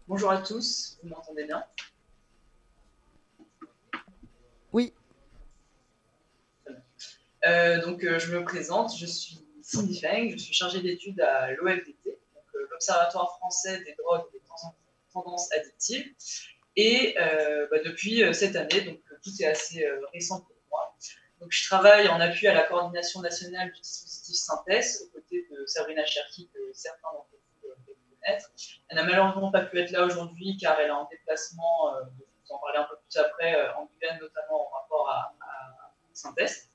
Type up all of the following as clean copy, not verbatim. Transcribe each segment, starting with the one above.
Bonjour à tous, vous m'entendez bien? Oui, Je me présente, je suis Cindy Feng, je suis chargée d'études à l'OFDT, l'Observatoire français des drogues et des tendances addictives. Et depuis cette année, tout est assez récent pour moi. Donc, je travaille en appui à la coordination nationale du dispositif Synthèse, aux côtés de Sabrina Cherki, que certains d'entre vous peuvent connaître. Elle n'a malheureusement pas pu être là aujourd'hui car elle est en déplacement, je vais vous en parler un peu plus après, en Guyane, notamment en rapport à Synthèse.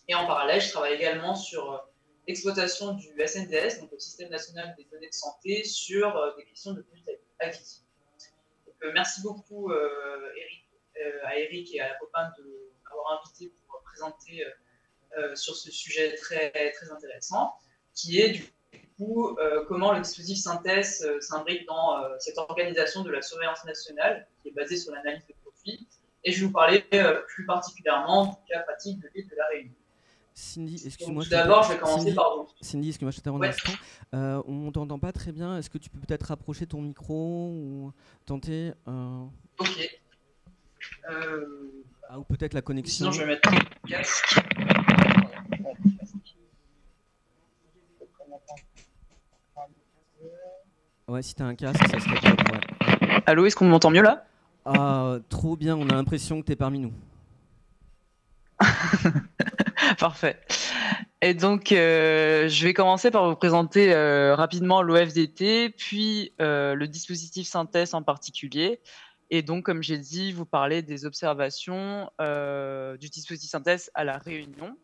Et en parallèle, je travaille également sur l'exploitation du SNDS, donc le Système national des données de santé, sur des questions de conduite acquisitive. Merci beaucoup Eric, à Eric et à la copain de m'avoir invité pour présenter sur ce sujet très, très intéressant, qui est du coup comment le dispositif synthèse s'imbrique dans cette organisation de la surveillance nationale, qui est basée sur l'analyse de profil. Et je vais vous parler plus particulièrement du cas pratique de l'île de la Réunion. Cindy, Donc excuse-moi, tout d'abord, je vais commencer Cindy, par vous. Cindy, excuse-moi, je t'interromps un Ouais, instant. On t'entend pas très bien. Est-ce que tu peux peut-être rapprocher ton micro ou tenter ok. Euh, ou peut-être la Sinon, je connexion. vais mettre un casque. Ouais, si t'as un casque, ça serait top. Ouais, ouais. Allô, est-ce qu'on m'entend mieux là? Ah, trop bien. On a l'impression que t'es parmi nous. Parfait. Et donc, je vais commencer par vous présenter rapidement l'OFDT, puis le dispositif synthèse en particulier. Et donc, comme j'ai dit, vous parler des observations du dispositif synthèse à La Réunion,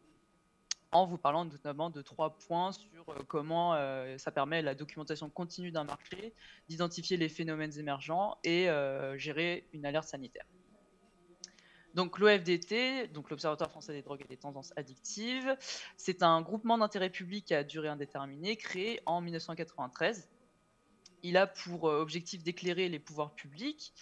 en vous parlant notamment de 3 points sur comment ça permet la documentation continue d'un marché, d'identifier les phénomènes émergents et gérer une alerte sanitaire. Donc l'OFDT, donc l'Observatoire français des drogues et des tendances addictives, c'est un groupement d'intérêt public à durée indéterminée créé en 1993. Il a pour objectif d'éclairer les pouvoirs publics,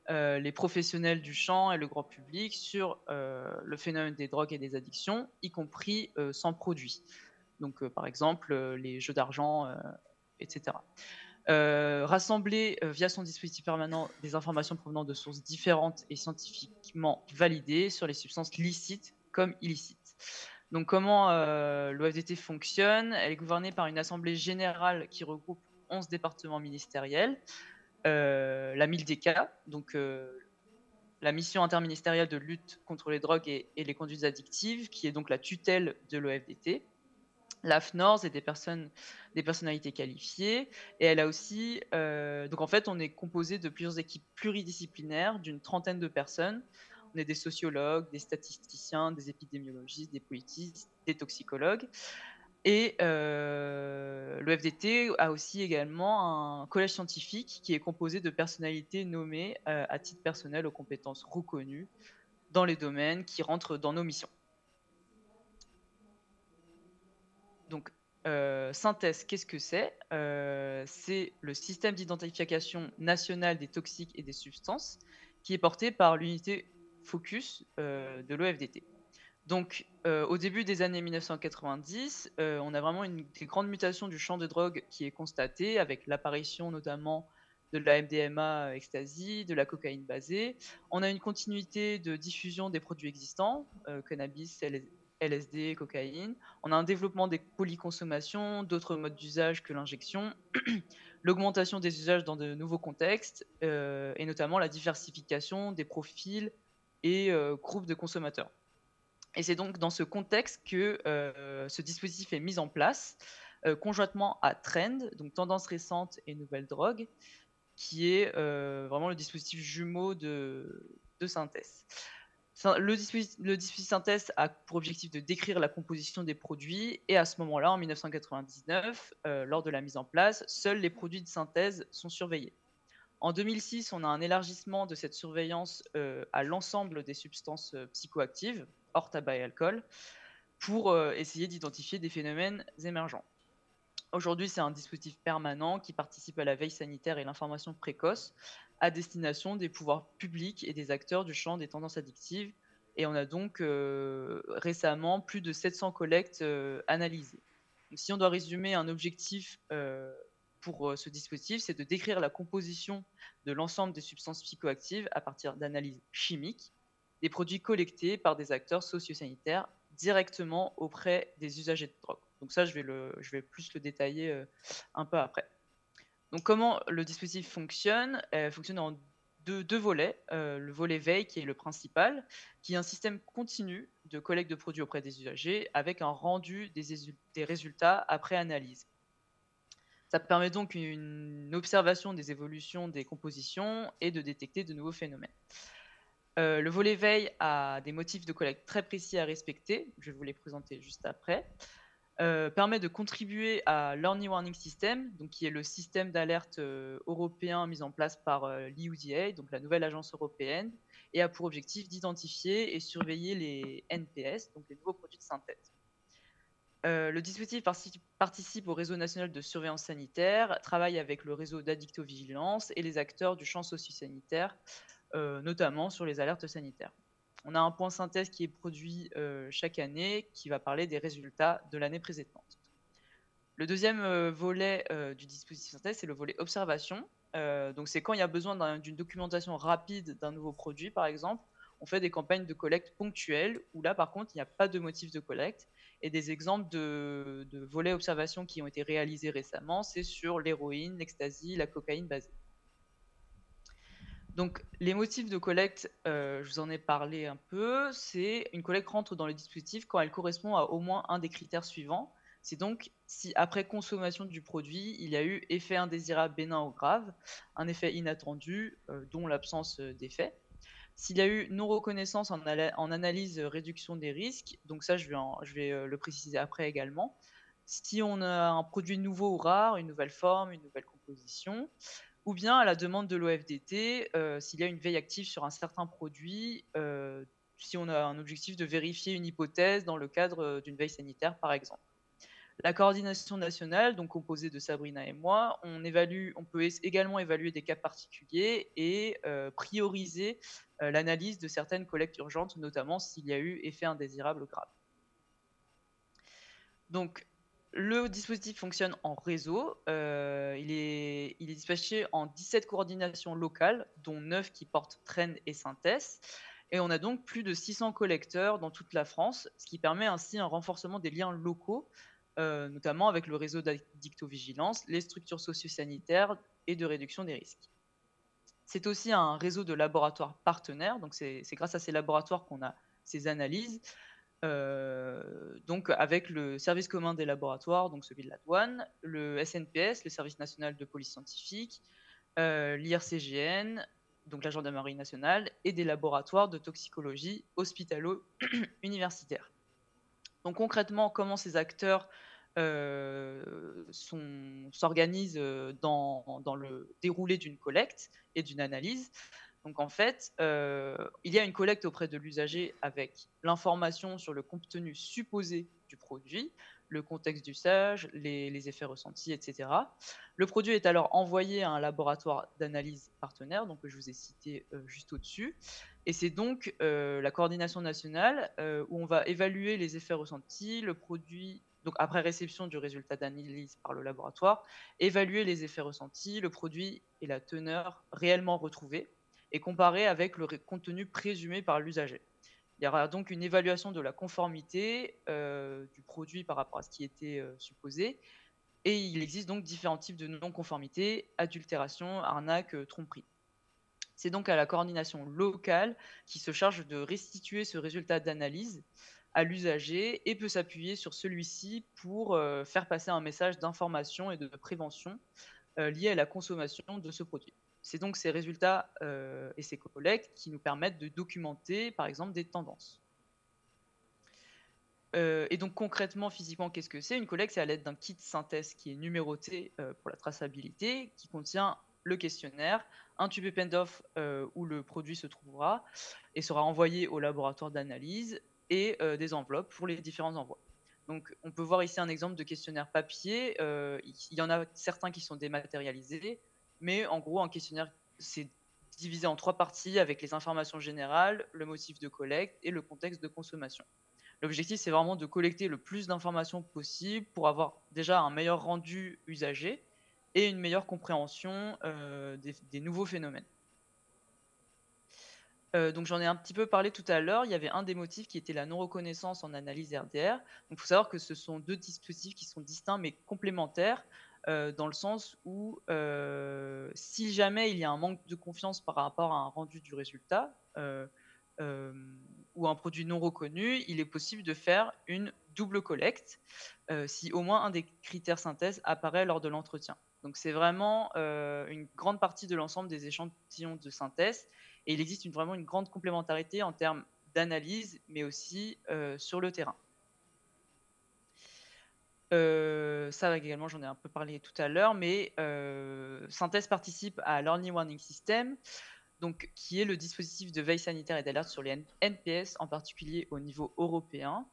les professionnels du champ et le grand public sur le phénomène des drogues et des addictions, y compris sans produit. Donc par exemple les jeux d'argent, etc. Rassembler via son dispositif permanent des informations provenant de sources différentes et scientifiquement validées sur les substances licites comme illicites. Donc comment l'OFDT fonctionne? Elle est gouvernée par une assemblée générale qui regroupe 11 départements ministériels, la MILDECA, donc la mission interministérielle de lutte contre les drogues et les conduites addictives, qui est donc la tutelle de l'OFDT, l'AFNORS et des personnalités qualifiées. Et elle a aussi, donc en fait, on est composé de plusieurs équipes pluridisciplinaires d'une trentaine de personnes. On est des sociologues, des statisticiens, des épidémiologistes, des politistes, des toxicologues. Et le FDT a aussi également un collège scientifique qui est composé de personnalités nommées à titre personnel aux compétences reconnues dans les domaines qui rentrent dans nos missions. Donc, Synthèse, qu'est-ce que c'est? C'est le système d'identification national des toxiques et des substances qui est porté par l'unité Focus de l'OFDT. Donc, au début des années 1990, on a vraiment des grandes mutations du champ de drogue qui est constatée avec l'apparition notamment de la MDMA ecstasy, de la cocaïne basée. On a une continuité de diffusion des produits existants, cannabis, LSD, cocaïne. On a un développement des polyconsommations, d'autres modes d'usage que l'injection, l'augmentation des usages dans de nouveaux contextes, et notamment la diversification des profils et groupes de consommateurs. Et c'est donc dans ce contexte que ce dispositif est mis en place, conjointement à Trend, donc Tendance récente et Nouvelle drogue, qui est vraiment le dispositif jumeau de Synthèse. Le dispositif Synthèse a pour objectif de décrire la composition des produits, et à ce moment-là, en 1999, lors de la mise en place, seuls les produits de synthèse sont surveillés. En 2006, on a un élargissement de cette surveillance à l'ensemble des substances psychoactives, hors tabac et alcool, pour essayer d'identifier des phénomènes émergents. Aujourd'hui, c'est un dispositif permanent qui participe à la veille sanitaire et l'information précoce à destination des pouvoirs publics et des acteurs du champ des tendances addictives. Et on a donc récemment plus de 700 collectes analysées. Donc, si on doit résumer un objectif pour ce dispositif, c'est de décrire la composition de l'ensemble des substances psychoactives à partir d'analyses chimiques des produits collectés par des acteurs sociosanitaires directement auprès des usagers de drogue. Donc ça, je vais plus le détailler un peu après. Donc comment le dispositif fonctionne? Fonctionne en deux volets. Le volet veille qui est le principal, qui est un système continu de collecte de produits auprès des usagers avec un rendu des résultats après analyse. Ça permet donc une observation des évolutions des compositions et de détecter de nouveaux phénomènes. Le volet veille a des motifs de collecte très précis à respecter, je vais vous les présenter juste après. Permet de contribuer à l'Early Warning System, donc qui est le système d'alerte européen mis en place par l'EUDA, donc la nouvelle agence européenne, et a pour objectif d'identifier et surveiller les NPS, donc les nouveaux produits de synthèse. Le dispositif participe au réseau national de surveillance sanitaire, travaille avec le réseau d'addictovigilance et les acteurs du champ socio-sanitaire, notamment sur les alertes sanitaires. On a un point synthèse qui est produit chaque année qui va parler des résultats de l'année précédente. Le deuxième volet du dispositif synthèse, c'est le volet observation. Donc c'est quand il y a besoin d'une documentation rapide d'un nouveau produit, par exemple, on fait des campagnes de collecte ponctuelles où là, par contre, il n'y a pas de motif de collecte. Et des exemples de volets observation qui ont été réalisés récemment, c'est sur l'héroïne, l'ecstasy, la cocaïne basée. Donc, les motifs de collecte, je vous en ai parlé un peu, c'est une collecte rentre dans le dispositif quand elle correspond à au moins un des critères suivants. C'est donc si après consommation du produit, il y a eu effet indésirable bénin ou grave, un effet inattendu, dont l'absence d'effet. S'il y a eu non-reconnaissance en analyse réduction des risques, donc ça je vais le préciser après également. Si on a un produit nouveau ou rare, une nouvelle forme, une nouvelle composition, ou bien à la demande de l'OFDT, s'il y a une veille active sur un certain produit, si on a un objectif de vérifier une hypothèse dans le cadre d'une veille sanitaire, par exemple. La coordination nationale, donc composée de Sabrina et moi, on peut également évaluer des cas particuliers et prioriser l'analyse de certaines collectes urgentes, notamment s'il y a eu effet indésirable grave. Donc, le dispositif fonctionne en réseau. Il est dispatché en 17 coordinations locales, dont 9 qui portent Train et Synthèse. Et on a donc plus de 600 collecteurs dans toute la France, ce qui permet ainsi un renforcement des liens locaux, notamment avec le réseau d'addictovigilance, les structures socio-sanitaires et de réduction des risques. C'est aussi un réseau de laboratoires partenaires, donc c'est grâce à ces laboratoires qu'on a ces analyses. Donc avec le service commun des laboratoires, donc celui de la douane, le SNPS, le service national de police scientifique, l'IRCGN, donc la gendarmerie nationale, et des laboratoires de toxicologie hospitalo-universitaires. Donc concrètement, comment ces acteurs s'organisent dans le déroulé d'une collecte et d'une analyse. Donc en fait, il y a une collecte auprès de l'usager avec l'information sur le contenu supposé du produit, le contexte d'usage, les effets ressentis, etc. Le produit est alors envoyé à un laboratoire d'analyse partenaire, donc que je vous ai cité juste au-dessus. Et c'est donc la coordination nationale où on va évaluer les effets ressentis, le produit, donc après réception du résultat d'analyse par le laboratoire, évaluer les effets ressentis, le produit et la teneur réellement retrouvée, et comparer avec le contenu présumé par l'usager. Il y aura donc une évaluation de la conformité du produit par rapport à ce qui était supposé, et il existe donc différents types de non-conformité, adultération, arnaque, tromperie. C'est donc à la coordination locale qui se charge de restituer ce résultat d'analyse à l'usager et peut s'appuyer sur celui-ci pour faire passer un message d'information et de prévention lié à la consommation de ce produit. C'est donc ces résultats et ces collectes qui nous permettent de documenter, par exemple, des tendances. Et donc concrètement, physiquement, qu'est-ce que c'est? Une collecte, c'est à l'aide d'un kit synthèse qui est numéroté pour la traçabilité, qui contient le questionnaire, un tube Eppendorf où le produit se trouvera et sera envoyé au laboratoire d'analyse et des enveloppes pour les différents envois. Donc on peut voir ici un exemple de questionnaire papier. Il y en a certains qui sont dématérialisés, mais en gros un questionnaire c'est divisé en 3 parties avec les informations générales, le motif de collecte et le contexte de consommation. L'objectif, c'est vraiment de collecter le plus d'informations possible pour avoir déjà un meilleur rendu usager et une meilleure compréhension des nouveaux phénomènes. Donc j'en ai un petit peu parlé tout à l'heure, il y avait un des motifs qui était la non-reconnaissance en analyse RDR. Donc il faut savoir que ce sont 2 dispositifs qui sont distincts mais complémentaires, dans le sens où, si jamais il y a un manque de confiance par rapport à un rendu du résultat, ou un produit non reconnu, il est possible de faire une double collecte, si au moins un des critères synthèse apparaît lors de l'entretien. Donc c'est vraiment, une grande partie de l'ensemble des échantillons de synthèse et il existe vraiment une grande complémentarité en termes d'analyse, mais aussi sur le terrain. Ça également, j'en ai un peu parlé tout à l'heure, mais Synthèse participe à l'Early Warning System, donc, qui est le dispositif de veille sanitaire et d'alerte sur les NPS, en particulier au niveau européen.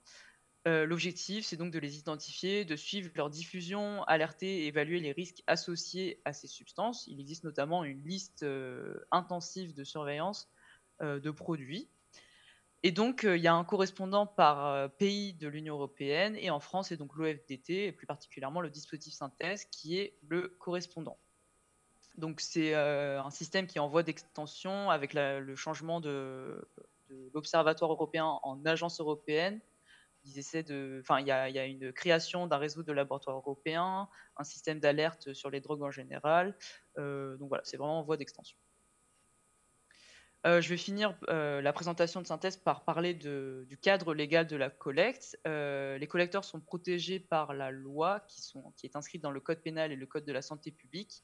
L'objectif, c'est donc de les identifier, de suivre leur diffusion, alerter et évaluer les risques associés à ces substances. Il existe notamment une liste intensive de surveillance de produits. Et donc, il y a un correspondant par pays de l'Union européenne, et en France, c'est donc l'OFDT, et plus particulièrement le dispositif synthèse, qui est le correspondant. Donc, c'est un système qui est en voie d'extension avec le changement de l'Observatoire européen en agence européenne. Ils essaient il y a une création d'un réseau de laboratoires européens, un système d'alerte sur les drogues en général. Donc voilà, c'est vraiment en voie d'extension. Je vais finir la présentation de synthèse par parler du cadre légal de la collecte. Les collecteurs sont protégés par la loi qui est inscrite dans le code pénal et le code de la santé publique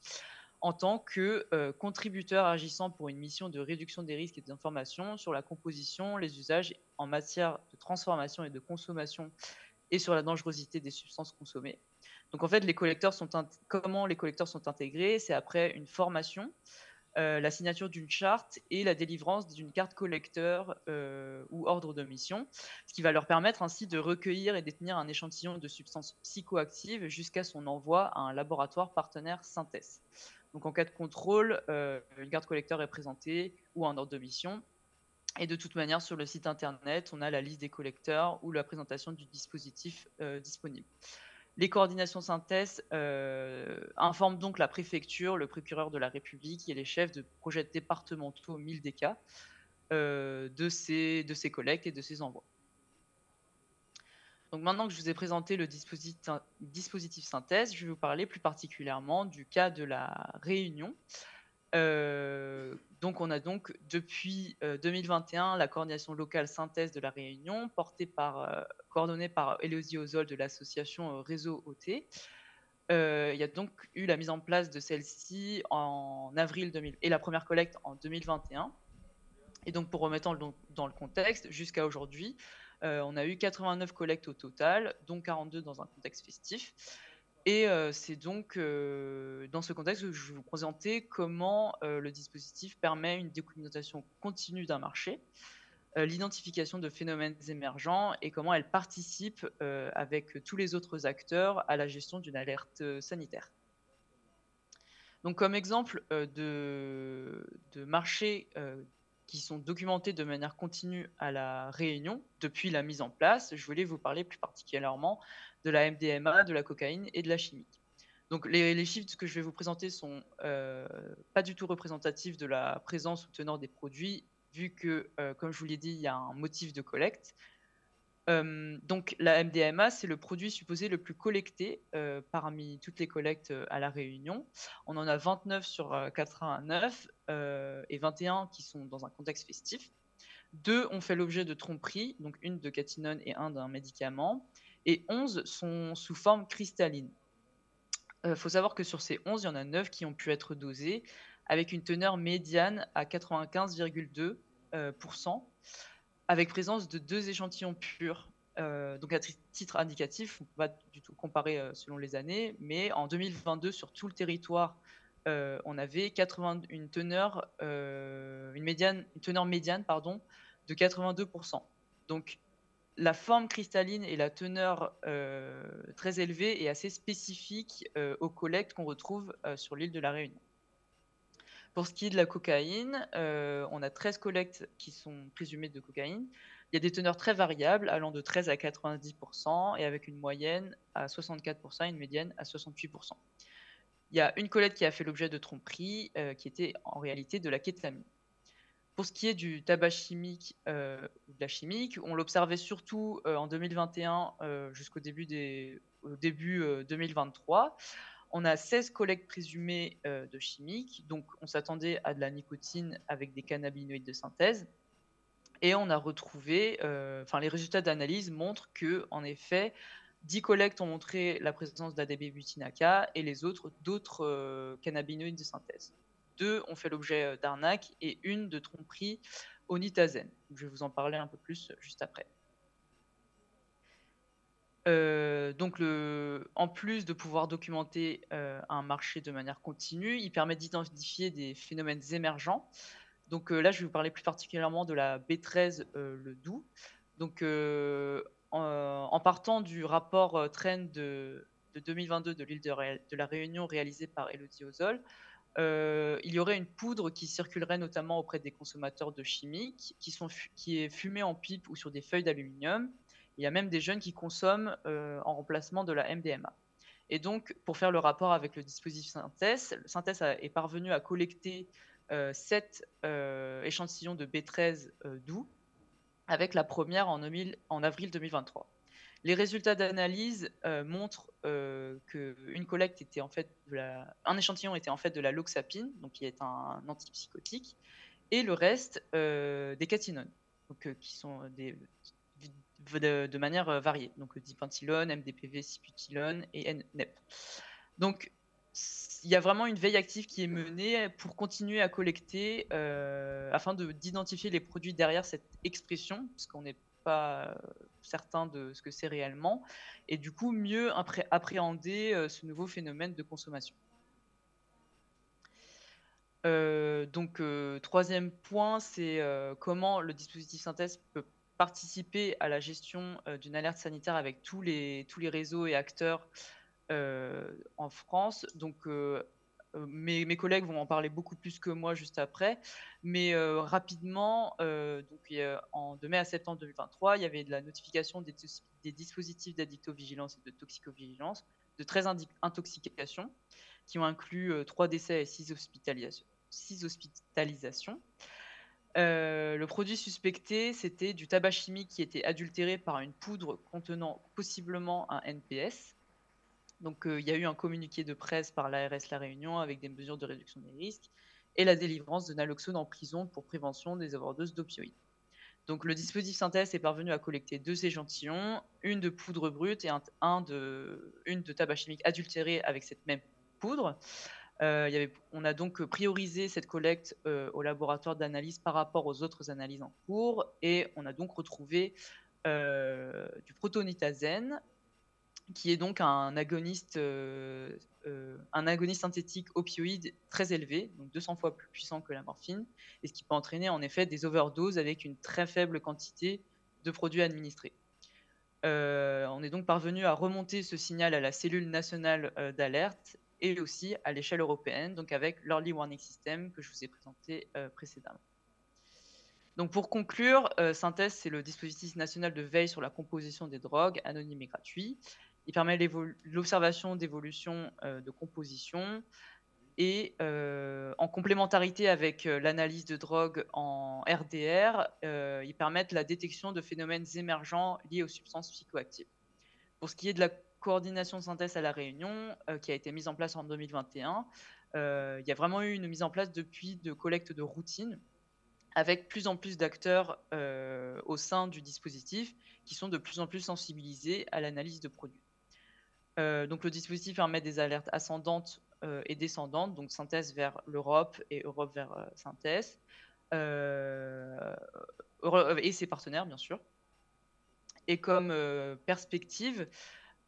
en tant que contributeurs agissant pour une mission de réduction des risques et des informations sur la composition, les usages en matière de transformation et de consommation et sur la dangerosité des substances consommées. Donc en fait, comment les collecteurs sont intégrés, c'est après une formation, la signature d'une charte et la délivrance d'une carte collecteur ou ordre de mission, ce qui va leur permettre ainsi de recueillir et détenir un échantillon de substances psychoactives jusqu'à son envoi à un laboratoire partenaire synthèse. Donc en cas de contrôle, une carte collecteur est présentée ou un ordre de mission. Et de toute manière, sur le site internet, on a la liste des collecteurs ou la présentation du dispositif disponible. Les coordinations synthèse informent donc la préfecture, le procureur de la République et les chefs de projets départementaux MILDECA de ces collectes et de ces envois. Donc maintenant que je vous ai présenté le dispositif synthèse, je vais vous parler plus particulièrement du cas de la Réunion. Donc on a donc depuis 2021 la coordination locale synthèse de la Réunion, coordonnée par Élodie Ozol de l'association Réseau OT. Il y a donc eu la mise en place de celle-ci en avril 2000 et la première collecte en 2021. Et donc pour remettre dans le contexte, jusqu'à aujourd'hui, on a eu 89 collectes au total, dont 42 dans un contexte festif. Et c'est donc dans ce contexte que je vais vous présenter comment le dispositif permet une documentation continue d'un marché, l'identification de phénomènes émergents et comment elle participe avec tous les autres acteurs à la gestion d'une alerte sanitaire. Donc comme exemple de marchés qui sont documentés de manière continue à la Réunion depuis la mise en place, je voulais vous parler plus particulièrement de la MDMA, de la cocaïne et de la chimique. Donc les chiffres que je vais vous présenter sont pas du tout représentatifs de la présence ou teneur des produits, vu que, comme je vous l'ai dit, il y a un motif de collecte. Donc la MDMA, c'est le produit supposé le plus collecté parmi toutes les collectes à La Réunion. On en a 29 sur 89 et 21 qui sont dans un contexte festif. 2 ont fait l'objet de tromperies, donc une de catinone et un d'un médicament, et 11 sont sous forme cristalline. Faut savoir que sur ces 11, il y en a 9 qui ont pu être dosés avec une teneur médiane à 95,2 avec présence de 2 échantillons purs. Donc à titre indicatif, on ne peut pas du tout comparer selon les années, mais en 2022, sur tout le territoire, on avait une teneur médiane de 82%. Donc la forme cristalline et la teneur très élevée est assez spécifique aux collectes qu'on retrouve sur l'île de la Réunion. Pour ce qui est de la cocaïne, on a 13 collectes qui sont présumées de cocaïne. Il y a des teneurs très variables, allant de 13 à 90%, et avec une moyenne à 64% et une médiane à 68%. il y a une collecte qui a fait l'objet de tromperies, qui était en réalité de la kétamine. Pour ce qui est du tabac chimique, ou de la chimique, on l'observait surtout, en 2021, jusqu'au début 2023. On a 16 collectes présumées, de chimiques, donc on s'attendait à de la nicotine avec des cannabinoïdes de synthèse et on a retrouvé, enfin les résultats d'analyse montrent que, en effet, 10 collectes ont montré la présence d'ADB-butinaca et les autres d'autres, cannabinoïdes de synthèse. 2 ont fait l'objet, d'arnaques et une de tromperie au nitazène. Je vais vous en parler un peu plus, juste après. Donc en plus de pouvoir documenter, un marché de manière continue, il permet d'identifier des phénomènes émergents. Donc là, je vais vous parler plus particulièrement de la B13, le doux. Donc en partant du rapport, Trend de 2022 de l'île de la Réunion réalisé par Élodie Ozol, il y aurait une poudre qui circulerait notamment auprès des consommateurs de chimiques, qui est fumée en pipe ou sur des feuilles d'aluminium. Il y a même des jeunes qui consomment, en remplacement de la MDMA. Et donc, pour faire le rapport avec le dispositif Synthèse est parvenu à collecter 7 échantillons de B13 doux, avec la première en avril 2023. Les résultats d'analyse montrent qu'une collecte était en fait un échantillon était en fait de la loxapine, donc qui est un antipsychotique, et le reste des catinones, donc qui sont de manière variée, donc dipentylone, MDPV, sibutylone et NEP. Donc il y a vraiment une veille active qui est menée pour continuer à collecter afin d'identifier les produits derrière cette expression, parce qu'on n'est pas certain de ce que c'est réellement, et du coup mieux appréhender ce nouveau phénomène de consommation. Donc troisième point, c'est comment le dispositif Synthèse peut participer à la gestion d'une alerte sanitaire avec tous les réseaux et acteurs en France. Donc mes collègues vont en parler beaucoup plus que moi juste après, mais rapidement, donc de mai à septembre 2023, il y avait de la notification des dispositifs d'addictovigilance et de toxicovigilance, de 13 intoxications, qui ont inclus 3 décès et 6 hospitalisations. Le produit suspecté, c'était du tabac chimique qui était adultéré par une poudre contenant possiblement un NPS. Donc, il y a eu un communiqué de presse par l'ARS La Réunion avec des mesures de réduction des risques et la délivrance de naloxone en prison pour prévention des overdoses d'opioïdes. Donc, le dispositif Synthèse est parvenu à collecter 2 échantillons, une de poudre brute et une de tabac chimique adultéré avec cette même poudre. On a donc priorisé cette collecte au laboratoire d'analyse par rapport aux autres analyses en cours et on a donc retrouvé du protonitazène, qui est donc un agoniste synthétique opioïde très élevé, donc 200 fois plus puissant que la morphine, et ce qui peut entraîner en effet des overdoses avec une très faible quantité de produits administrés. On est donc parvenu à remonter ce signal à la cellule nationale d'alerte et aussi à l'échelle européenne, donc avec l'Early Warning System que je vous ai présenté précédemment. Donc pour conclure, Synthèse, c'est le dispositif national de veille sur la composition des drogues, anonyme et gratuit. Il permet l'observation d'évolution de composition et en complémentarité avec l'analyse de drogue en RDR, ils permettent la détection de phénomènes émergents liés aux substances psychoactives. Pour ce qui est de la coordination de Synthèse à La Réunion, qui a été mise en place en 2021, il y a vraiment eu une mise en place depuis de collecte de routine, avec plus en plus d'acteurs au sein du dispositif qui sont de plus en plus sensibilisés à l'analyse de produits. Donc le dispositif permet des alertes ascendantes et descendantes, donc Synthèse vers l'Europe et Europe vers Synthèse, et ses partenaires bien sûr. Et comme perspective,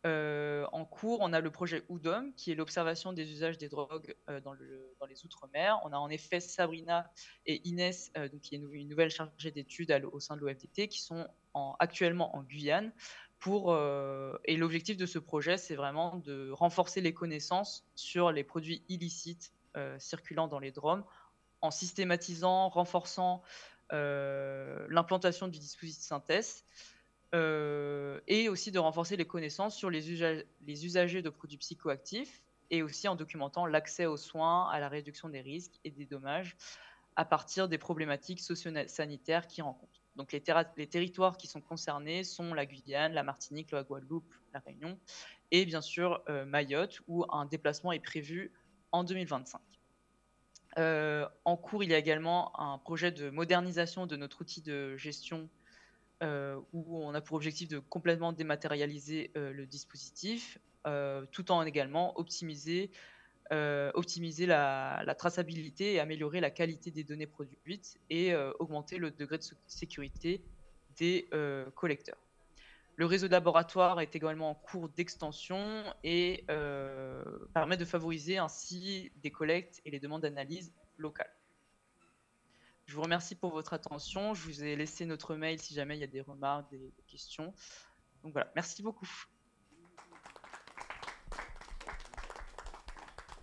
en cours, on a le projet UDOM, qui est l'observation des usages des drogues dans les Outre-mer. On a en effet Sabrina et Inès, donc, qui est une nouvelle chargée d'études au sein de l'OFDT, qui sont actuellement en Guyane. Et l'objectif de ce projet, c'est vraiment de renforcer les connaissances sur les produits illicites circulant dans les DROM, en systématisant, renforçant l'implantation du dispositif Synthèse, et aussi de renforcer les connaissances sur les usagers de produits psychoactifs et aussi en documentant l'accès aux soins, à la réduction des risques et des dommages à partir des problématiques socio-sanitaires qu'ils rencontrent. Donc les territoires qui sont concernés sont la Guyane, la Martinique, la Guadeloupe, la Réunion et bien sûr Mayotte où un déplacement est prévu en 2025. En cours, il y a également un projet de modernisation de notre outil de gestion où on a pour objectif de complètement dématérialiser le dispositif, tout en également optimiser la traçabilité et améliorer la qualité des données produites et augmenter le degré de sécurité des collecteurs. Le réseau de laboratoires est également en cours d'extension et permet de favoriser ainsi des collectes et les demandes d'analyse locales. Je vous remercie pour votre attention. Je vous ai laissé notre mail si jamais il y a des remarques, des questions. Donc voilà, merci beaucoup.